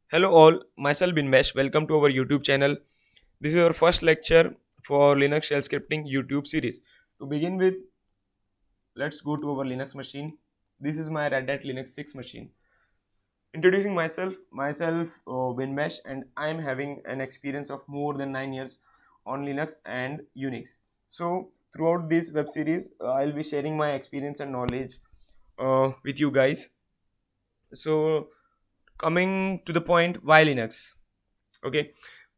Hello all, myself BinBash. Welcome to our YouTube channel. This is our first lecture for Linux shell scripting YouTube series. To begin with, let's go to our Linux machine. This is my Red Hat Linux 6 machine. Introducing myself BinBash, and I am having an experience of more than 9 years on Linux and Unix. So throughout this web series, I'll be sharing my experience and knowledge with you guys. So coming to the point, why Linux? Okay,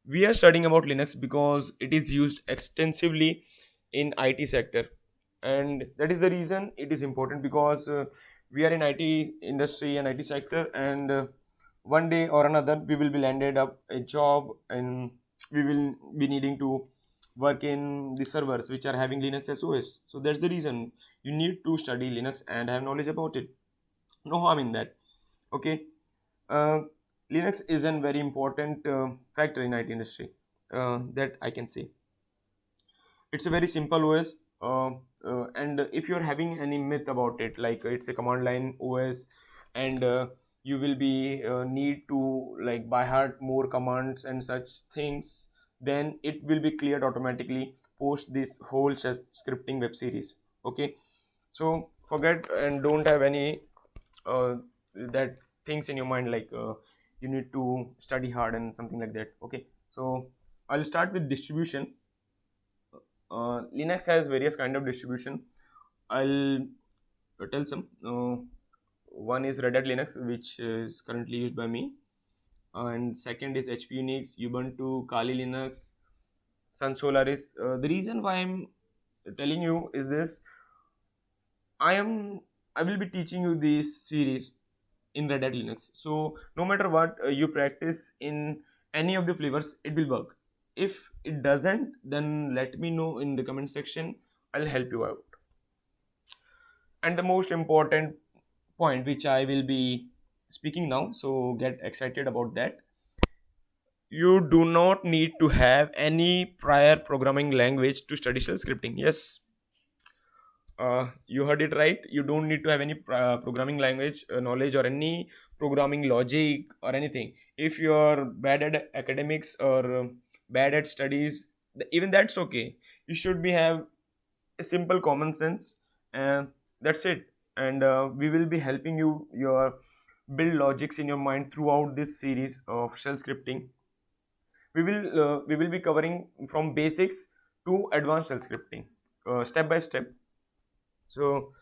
we are studying about Linux because it is used extensively in IT sector, and that is the reason it is important because we are in IT industry and IT sector, and one day or another we will be landed up a job, and we will be needing to work in the servers which are having Linux as OS. So that's the reason you need to study Linux and have knowledge about it. No harm in that. Okay. uh, Linux is a very important factor in IT industry, that I can say. It's a very simple OS, and if you're having any myth about it, like it's a command line OS, and you will be need to like by heart more commands and such things, then it will be cleared automatically post this whole scripting web series. Okay, so forget and don't have any that things in your mind like you need to study hard and something like that. Okay, so I'll start with distribution. Linux has various kind of distribution. I'll tell some. One is Red Hat Linux, which is currently used by me, and second is HP Unix, Ubuntu, Kali Linux, Sun Solaris. The reason why I'm telling you is this: I am I will be teaching you this series in Red Hat Linux. So no matter what you practice in any of the flavors, it will work. If it doesn't, then let me know in the comment section. I'll help you out. And the most important point, which I will be speaking now, so get excited about that. You do not need to have any prior programming language to study shell scripting. Yes, you heard it right. You don't need to have any programming language knowledge or any programming logic or anything. If you're bad at academics or bad at studies, even that's okay. You should be have a simple common sense, and that's it. And we will be helping you your build logics in your mind throughout this series of shell scripting. We will be covering from basics to advanced shell scripting, step by step. So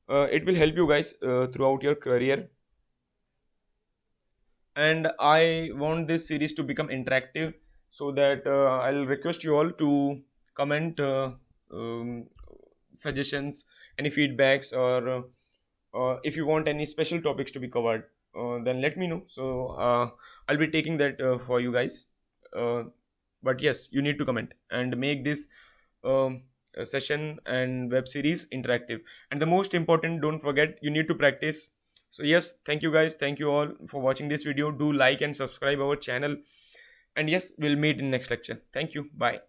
it will help you guys throughout your career, and I want this series to become interactive, so that I'll request you all to comment um, suggestions, any feedbacks, or if you want any special topics to be covered, then let me know. So I'll be taking that for you guys. uh, but yes, you need to comment and make this session and web series interactive. And the most important, don't forget, you need to practice. So yes, thank you guys, thank you all for watching this video. Do like and subscribe our channel, and yes, we'll meet in next lecture. Thank you, bye.